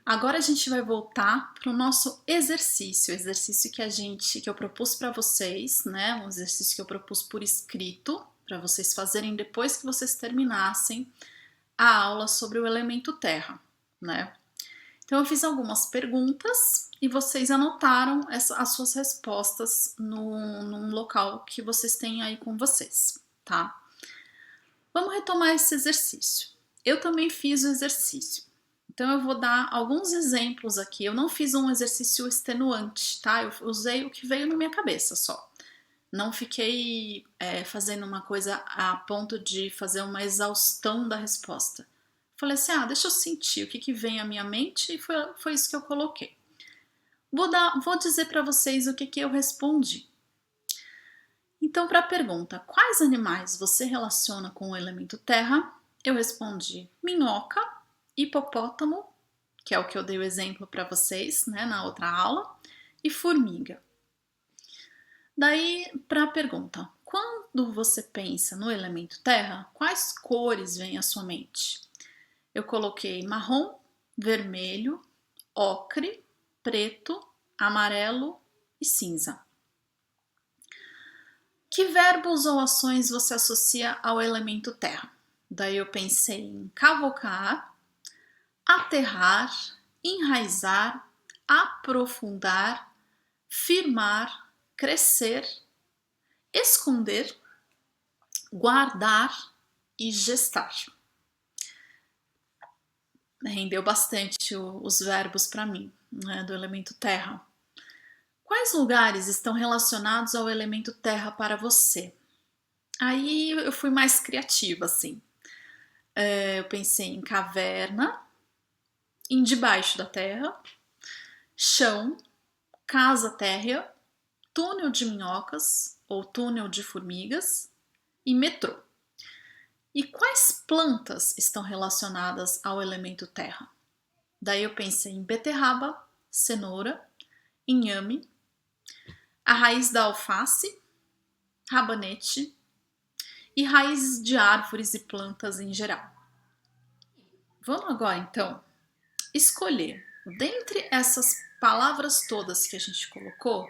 Agora a gente vai voltar para o nosso exercício, que eu propus para vocês, né? Um exercício que eu propus por escrito para vocês fazerem depois que vocês terminassem a aula sobre o elemento terra, né? Então eu fiz algumas perguntas e vocês anotaram as suas respostas num local que vocês têm aí com vocês, tá? Vamos retomar esse exercício. Eu também fiz o exercício. Então eu vou dar alguns exemplos aqui. Eu não fiz um exercício extenuante, tá? Eu usei o que veio na minha cabeça só. Não fiquei fazendo uma coisa a ponto de fazer uma exaustão da resposta. Falei assim, deixa eu sentir o que vem à minha mente e foi isso que eu coloquei. Vou dizer para vocês o que eu respondi. Então, para a pergunta, quais animais você relaciona com o elemento terra? Eu respondi minhoca, hipopótamo, que é o que eu dei o exemplo para vocês, né, na outra aula, e formiga. Daí, para a pergunta, quando você pensa no elemento terra, quais cores vêm à sua mente? Eu coloquei marrom, vermelho, ocre, preto, amarelo e cinza. Que verbos ou ações você associa ao elemento terra? Daí eu pensei em cavocar, aterrar, enraizar, aprofundar, firmar, crescer, esconder, guardar e gestar. Rendeu bastante os verbos para mim, né, do elemento terra. Quais lugares estão relacionados ao elemento terra para você? Aí eu fui mais criativa, assim. Eu pensei em caverna, em debaixo da terra, chão, casa térrea, túnel de minhocas ou túnel de formigas e metrô. E quais plantas estão relacionadas ao elemento terra? Daí eu pensei em beterraba, cenoura, inhame, a raiz da alface, rabanete e raízes de árvores e plantas em geral. Vamos agora então escolher, dentre essas palavras todas que a gente colocou,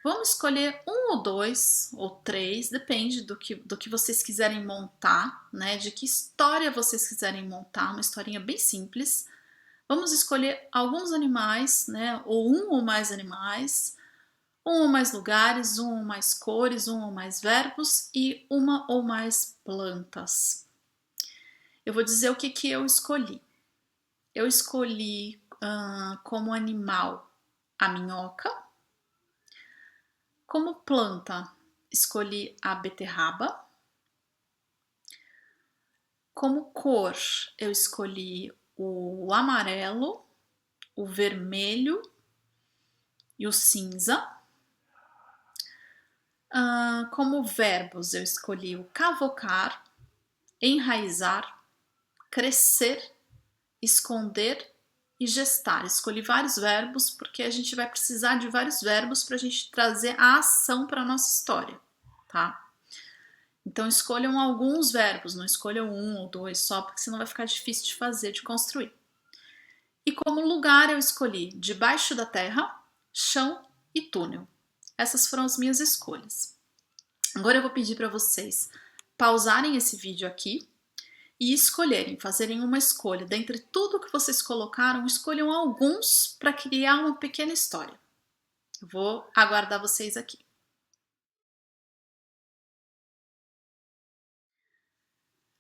vamos escolher um ou dois ou três, depende do que vocês quiserem montar, né? De que história vocês quiserem montar, uma historinha bem simples. Vamos escolher alguns animais, né? Ou um ou mais animais, um ou mais lugares, um ou mais cores, um ou mais verbos e uma ou mais plantas. Eu vou dizer o que eu escolhi. Eu escolhi como animal a minhoca. Como planta, escolhi a beterraba. Como cor, eu escolhi o amarelo, o vermelho e o cinza. Como verbos, eu escolhi o cavocar, enraizar, crescer, esconder e gestar. Escolhi vários verbos porque a gente vai precisar de vários verbos para a gente trazer a ação para a nossa história, tá? Então escolham alguns verbos, não escolham um ou dois só, porque senão vai ficar difícil de fazer, de construir. E como lugar eu escolhi debaixo da terra, chão e túnel. Essas foram as minhas escolhas. Agora eu vou pedir para vocês pausarem esse vídeo aqui e escolherem, fazerem uma escolha. Dentre tudo que vocês colocaram, escolham alguns para criar uma pequena história. Eu vou aguardar vocês aqui.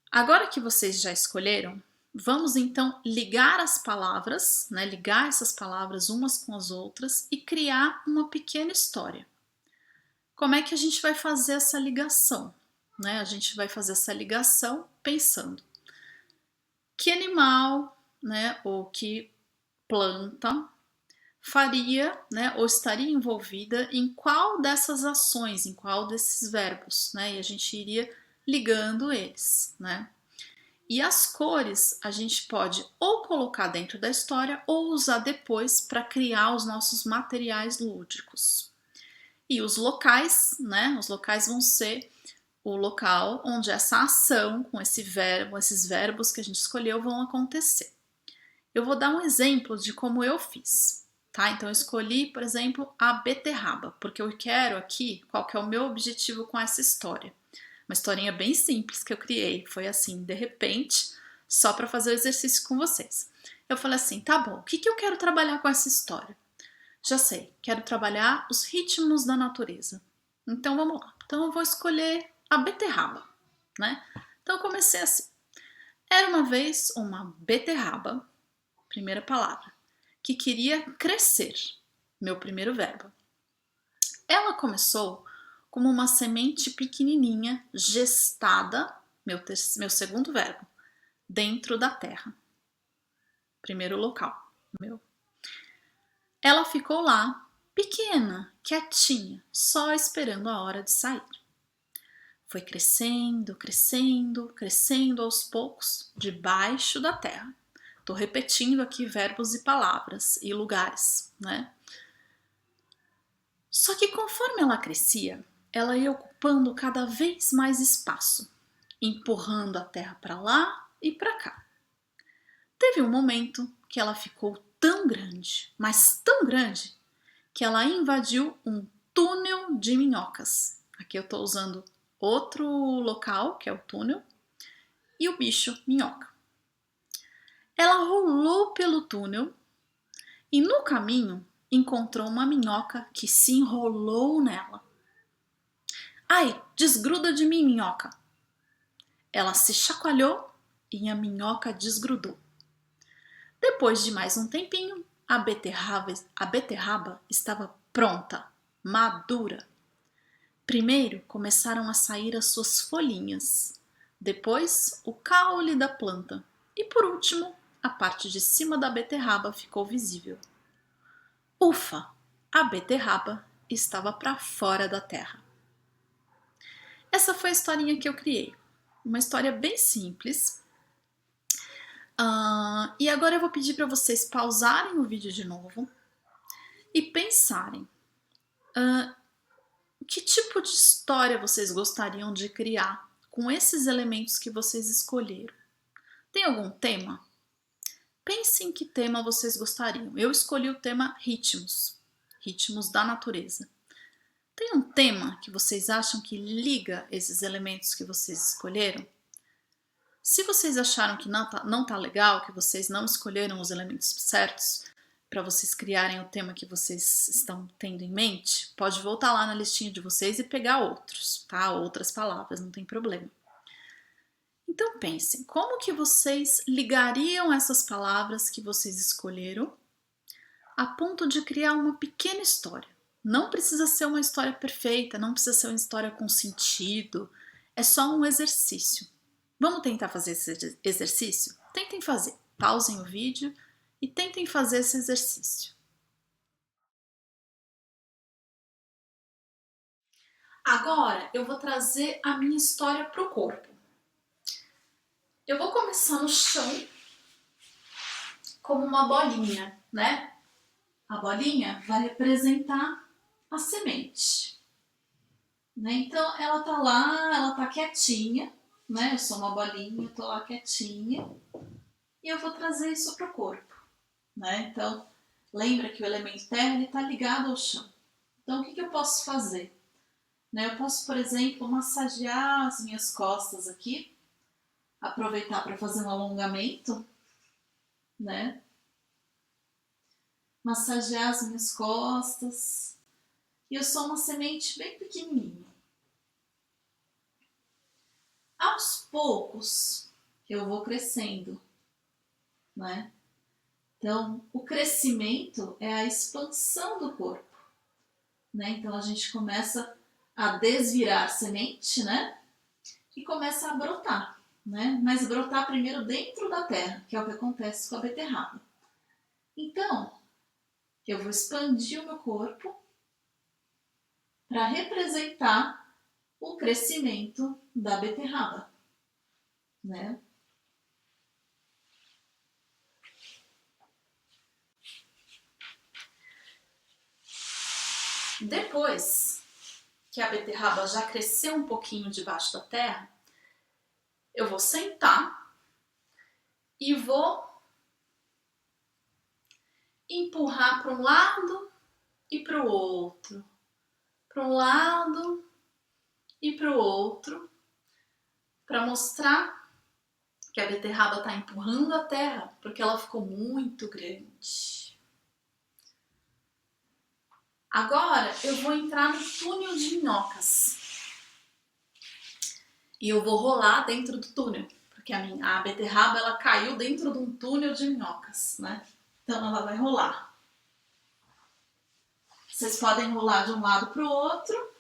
Agora que vocês já escolheram, vamos então ligar as palavras, né? Ligar essas palavras umas com as outras e criar uma pequena história. Como é que a gente vai fazer essa ligação? Né? A gente vai fazer essa ligação pensando que animal, né, ou que planta faria, né, ou estaria envolvida em qual dessas ações, em qual desses verbos, né? E a gente iria ligando eles, né? E as cores a gente pode ou colocar dentro da história ou usar depois para criar os nossos materiais lúdicos. E os locais, né? Os locais vão ser o local onde essa ação com esse verbo, esses verbos que a gente escolheu vão acontecer. Eu vou dar um exemplo de como eu fiz, tá? Então eu escolhi, por exemplo, a beterraba, porque eu quero aqui, qual que é o meu objetivo com essa história? Uma historinha bem simples que eu criei, foi assim, de repente, só para fazer o exercício com vocês. Eu falei assim, tá bom, o que que eu quero trabalhar com essa história? Já sei, quero trabalhar os ritmos da natureza. Então vamos lá. Então eu vou escolher a beterraba, né? Então eu comecei assim. Era uma vez uma beterraba, primeira palavra, que queria crescer, meu primeiro verbo. Ela começou como uma semente pequenininha, gestada, meu segundo verbo, dentro da terra. Primeiro local, meu. Ela ficou lá, pequena, quietinha, só esperando a hora de sair. Foi crescendo, crescendo, crescendo aos poucos, debaixo da terra. Estou repetindo aqui verbos e palavras e lugares, né? Só que conforme ela crescia, ela ia ocupando cada vez mais espaço, empurrando a terra para lá e para cá. Teve um momento que ela ficou tão grande, mas tão grande, que ela invadiu um túnel de minhocas. Aqui eu estou usando outro local, que é o túnel, e o bicho minhoca. Ela rolou pelo túnel e no caminho encontrou uma minhoca que se enrolou nela. Ai, desgruda de mim, minhoca! Ela se chacoalhou e a minhoca desgrudou. Depois de mais um tempinho, a beterraba estava pronta, madura. Primeiro começaram a sair as suas folhinhas, depois o caule da planta e por último a parte de cima da beterraba ficou visível. Ufa! A beterraba estava para fora da terra. Essa foi a historinha que eu criei. Uma história bem simples. E agora eu vou pedir para vocês pausarem o vídeo de novo e pensarem que tipo de história vocês gostariam de criar com esses elementos que vocês escolheram. Tem algum tema? Pense em que tema vocês gostariam. Eu escolhi o tema ritmos, ritmos da natureza. Tem um tema que vocês acham que liga esses elementos que vocês escolheram? Se vocês acharam que não tá legal, que vocês não escolheram os elementos certos para vocês criarem o tema que vocês estão tendo em mente, pode voltar lá na listinha de vocês e pegar outros, tá? Outras palavras, não tem problema. Então pensem, como que vocês ligariam essas palavras que vocês escolheram a ponto de criar uma pequena história? Não precisa ser uma história perfeita, não precisa ser uma história com sentido, é só um exercício. Vamos tentar fazer esse exercício? Tentem fazer. Pausem o vídeo e tentem fazer esse exercício. Agora eu vou trazer a minha história para o corpo. Eu vou começar no chão como uma bolinha, né? A bolinha vai representar a semente. Né? Então ela tá lá, ela tá quietinha, né? Eu sou uma bolinha, tô lá quietinha. E eu vou trazer isso para o corpo, né? Então, lembra que o elemento terra está ligado ao chão. Então, o que eu posso fazer? Né? Eu posso, por exemplo, massagear as minhas costas aqui, aproveitar para fazer um alongamento, né? Massagear as minhas costas. E eu sou uma semente bem pequenininha. Aos poucos, eu vou crescendo, né? Então, o crescimento é a expansão do corpo, né? Então, a gente começa a desvirar semente, né? E começa a brotar, né? Mas brotar primeiro dentro da terra, que é o que acontece com a beterraba. Então, eu vou expandir o meu corpo para representar o crescimento da beterraba, né? Depois que a beterraba já cresceu um pouquinho debaixo da terra, eu vou sentar e vou empurrar para um lado e para o outro, para um lado e para o outro, para mostrar que a beterraba está empurrando a terra porque ela ficou muito grande. Agora eu vou entrar no túnel de minhocas e eu vou rolar dentro do túnel, porque a beterraba ela caiu dentro de um túnel de minhocas, né? Então ela vai rolar. Vocês podem rolar de um lado para o outro,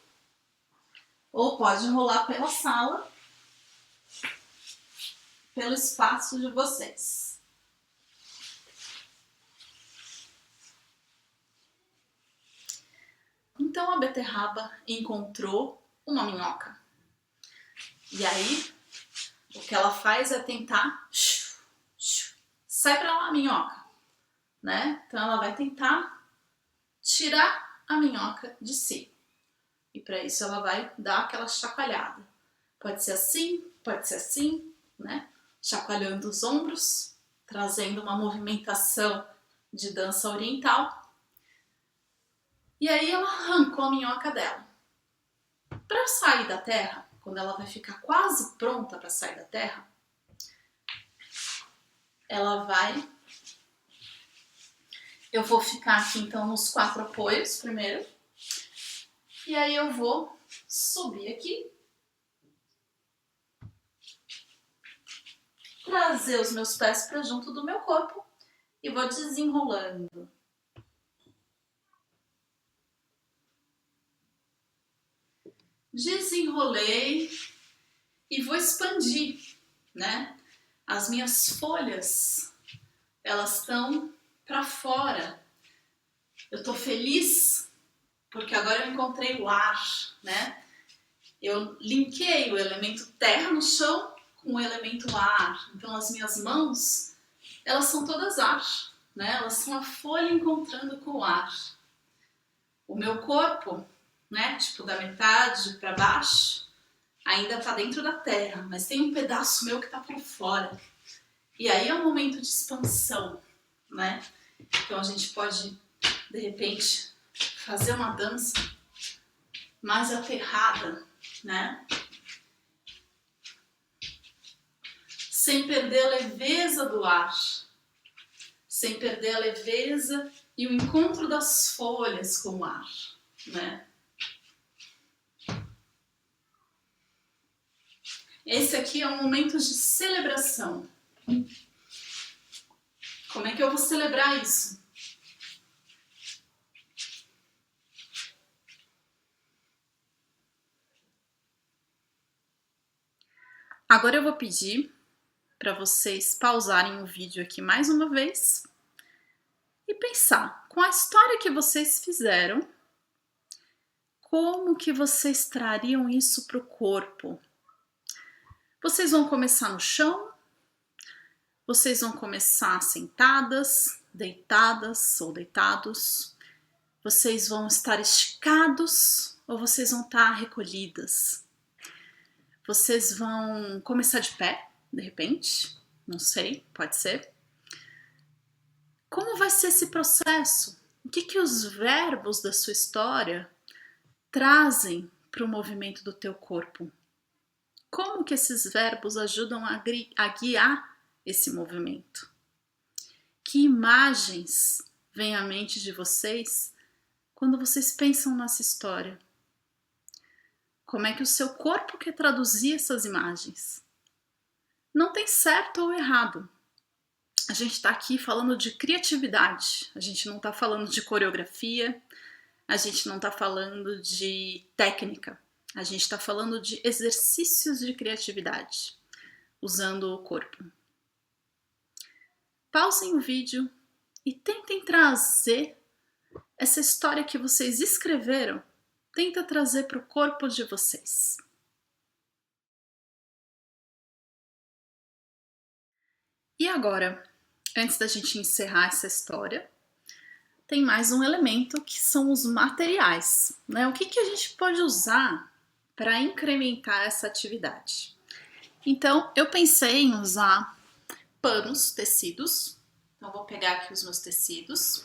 ou pode rolar pela sala, pelo espaço de vocês. Então a beterraba encontrou uma minhoca. E aí, o que ela faz é tentar... Sai pra lá, minhoca, né? Então ela vai tentar tirar a minhoca de si. E para isso ela vai dar aquela chacoalhada. Pode ser assim, né? Chacoalhando os ombros, trazendo uma movimentação de dança oriental. E aí ela arrancou a minhoca dela. Para sair da terra, quando ela vai ficar quase pronta para sair da terra, ela vai... Eu vou ficar aqui então nos 4 apoios primeiro. E aí eu vou subir aqui. Trazer os meus pés para junto do meu corpo e vou desenrolando. Desenrolei e vou expandir, né? As minhas folhas, elas estão para fora. Eu tô feliz porque agora eu encontrei o ar, né? Eu linkei o elemento terra no chão com o elemento ar. Então as minhas mãos, elas são todas ar, né? Elas são a folha encontrando com o ar. O meu corpo, né? Tipo da metade para baixo, ainda tá dentro da terra, mas tem um pedaço meu que tá para fora. E aí é um momento de expansão, né? Então a gente pode, de repente, fazer uma dança mais aterrada, né? Sem perder a leveza do ar, sem perder a leveza e o encontro das folhas com o ar, né? Esse aqui é um momento de celebração. Como é que eu vou celebrar isso? Agora eu vou pedir para vocês pausarem o vídeo aqui mais uma vez e pensar, com a história que vocês fizeram, como que vocês trariam isso para o corpo? Vocês vão começar no chão? Vocês vão começar sentadas, deitadas ou deitados? Vocês vão estar esticados ou vocês vão estar recolhidas? Vocês vão começar de pé, de repente? Não sei, pode ser. Como vai ser esse processo? O que os verbos da sua história trazem para o movimento do teu corpo? Como que esses verbos ajudam a guiar esse movimento? Que imagens vêm à mente de vocês quando vocês pensam nessa história? Como é que o seu corpo quer traduzir essas imagens? Não tem certo ou errado. A gente está aqui falando de criatividade, a gente não está falando de coreografia, a gente não está falando de técnica, a gente está falando de exercícios de criatividade, usando o corpo. Pausem o vídeo e tentem trazer essa história que vocês escreveram, tenta trazer para o corpo de vocês. E agora, antes da gente encerrar essa história, tem mais um elemento que são os materiais, né? O que a gente pode usar para incrementar essa atividade? Então, eu pensei em usar panos, tecidos, Então, vou pegar aqui os meus tecidos.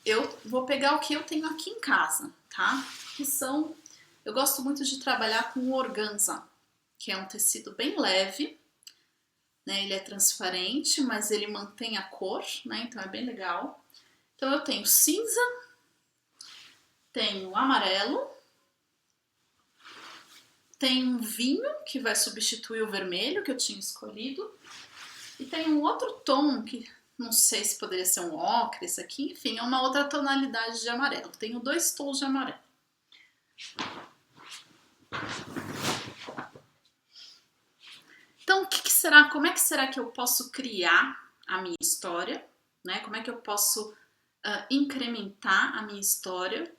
Eu vou pegar o que eu tenho aqui em casa, tá? Que são... Eu gosto muito de trabalhar com o organza, que é um tecido bem leve, né? Ele é transparente, mas ele mantém a cor, né? Então é bem legal. Então eu tenho cinza, tenho amarelo, tenho um vinho que vai substituir o vermelho que eu tinha escolhido, e tem um outro tom que não sei se poderia ser um ocre, esse aqui, enfim, é uma outra tonalidade de amarelo. Tenho 2 tons de amarelo. Então, como é que será que eu posso criar a minha história, né? Como é que eu posso incrementar a minha história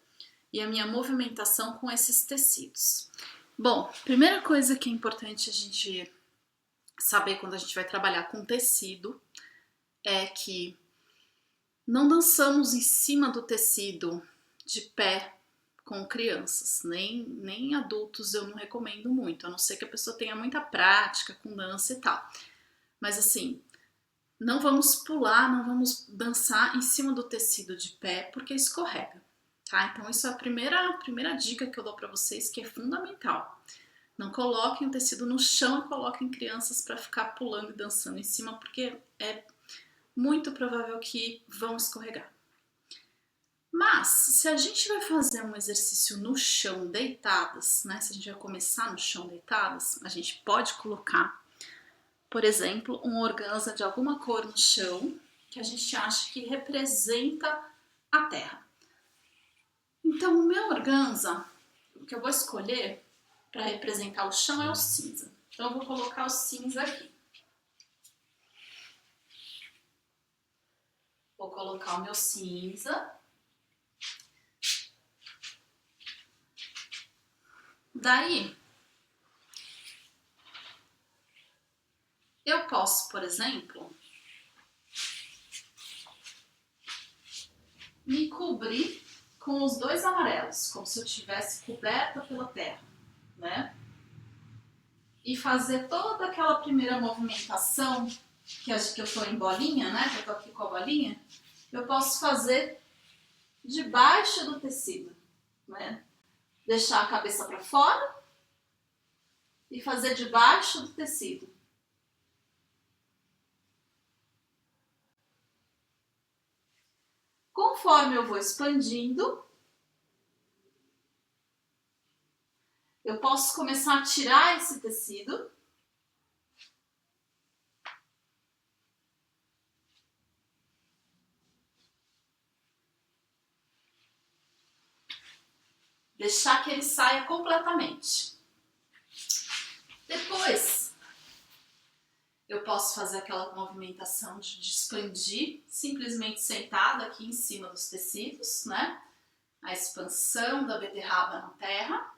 e a minha movimentação com esses tecidos? Bom, primeira coisa que é importante a gente saber quando a gente vai trabalhar com tecido é que não dançamos em cima do tecido de pé com crianças, nem adultos eu não recomendo muito, a não ser que a pessoa tenha muita prática com dança e tal. Mas assim, não vamos pular, não vamos dançar em cima do tecido de pé porque escorrega, tá? Então isso é a primeira dica que eu dou para vocês, que é fundamental. Não coloquem o tecido no chão e coloquem crianças para ficar pulando e dançando em cima, porque é muito provável que vão escorregar. Mas, se a gente vai fazer um exercício no chão deitadas, né? Se a gente vai começar no chão deitadas, a gente pode colocar, por exemplo, um organza de alguma cor no chão, que a gente acha que representa a terra. Então, o meu organza, o que eu vou escolher para representar o chão é o cinza. Então, eu vou colocar o cinza aqui. Vou colocar o meu cinza. Daí, eu posso, por exemplo, me cobrir com os 2 amarelos, como se eu estivesse coberta pela terra, né? E fazer toda aquela primeira movimentação, que acho que eu tô em bolinha, né? Que eu tô aqui com a bolinha, eu posso fazer debaixo do tecido, né? Deixar a cabeça para fora e fazer debaixo do tecido. Conforme eu vou expandindo, eu posso começar a tirar esse tecido. Deixar que ele saia completamente. Depois, eu posso fazer aquela movimentação de expandir, simplesmente sentada aqui em cima dos tecidos, né? A expansão da beterraba na terra.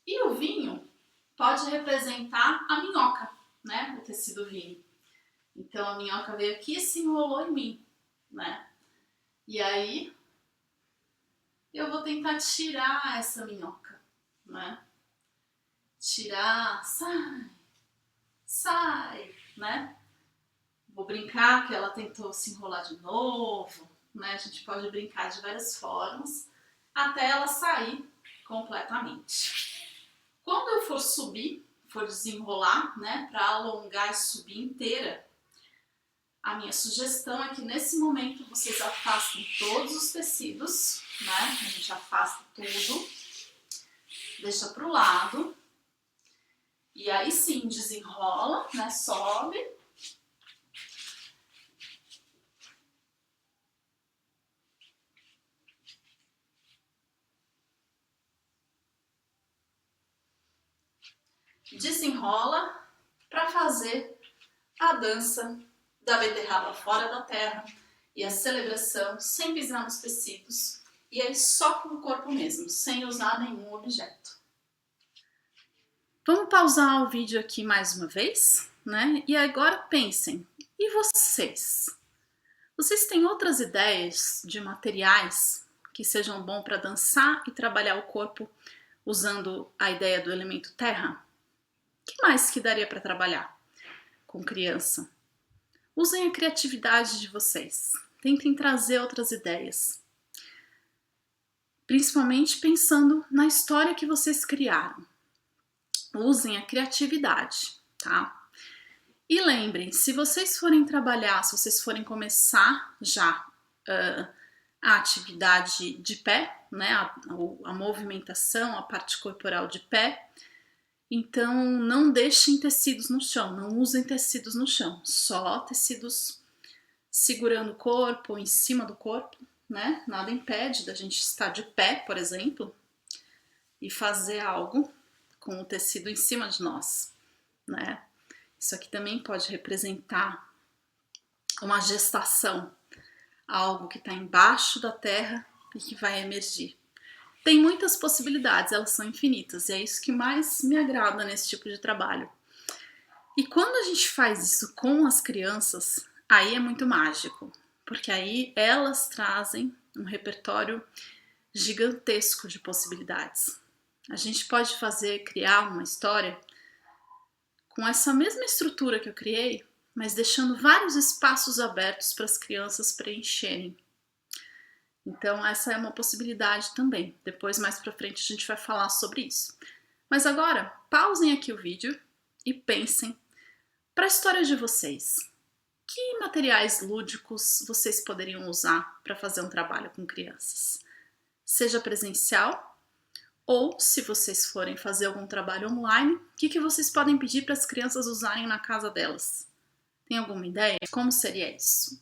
E o vinho pode representar a minhoca, né? O tecido vinho. Então a minhoca veio aqui e se enrolou em mim, né? E aí eu vou tentar tirar essa minhoca, né? Tirar, sai, né? Vou brincar que ela tentou se enrolar de novo, né? A gente pode brincar de várias formas até ela sair completamente. Quando eu for subir, for desenrolar, né? Para alongar e subir inteira, a minha sugestão é que nesse momento vocês afastem todos os tecidos, né? A gente afasta tudo, deixa para o lado. E aí sim, desenrola, né? Sobe. Desenrola para fazer a dança da beterraba fora da terra e a celebração sem pisar nos tecidos e aí só com o corpo mesmo, sem usar nenhum objeto. Vamos pausar o vídeo aqui mais uma vez, né? E agora pensem, e vocês? Vocês têm outras ideias de materiais que sejam bons para dançar e trabalhar o corpo usando a ideia do elemento terra? O que mais que daria para trabalhar? com criança. Usem a criatividade de vocês. Tentem trazer outras ideias. Principalmente pensando na história que vocês criaram. Usem a criatividade, tá? E lembrem, se vocês forem trabalhar, se vocês forem começar já a atividade de pé, né, a movimentação, a parte corporal de pé, então não deixem tecidos no chão, não usem tecidos no chão, só tecidos segurando o corpo, em cima do corpo, né? Nada impede da gente estar de pé, por exemplo, e fazer algo com o tecido em cima de nós, né? Isso aqui também pode representar uma gestação, algo que está embaixo da terra e que vai emergir. Tem muitas possibilidades, elas são infinitas, e é isso que mais me agrada nesse tipo de trabalho. E quando a gente faz isso com as crianças, aí é muito mágico, porque aí elas trazem um repertório gigantesco de possibilidades. A gente pode criar uma história com essa mesma estrutura que eu criei, mas deixando vários espaços abertos para as crianças preencherem. Então essa é uma possibilidade também. Depois, mais para frente, a gente vai falar sobre isso. Mas agora, pausem aqui o vídeo e pensem para a história de vocês. Que materiais lúdicos vocês poderiam usar para fazer um trabalho com crianças? Seja presencial, ou se vocês forem fazer algum trabalho online, o que vocês podem pedir para as crianças usarem na casa delas? Tem alguma ideia? Como seria isso?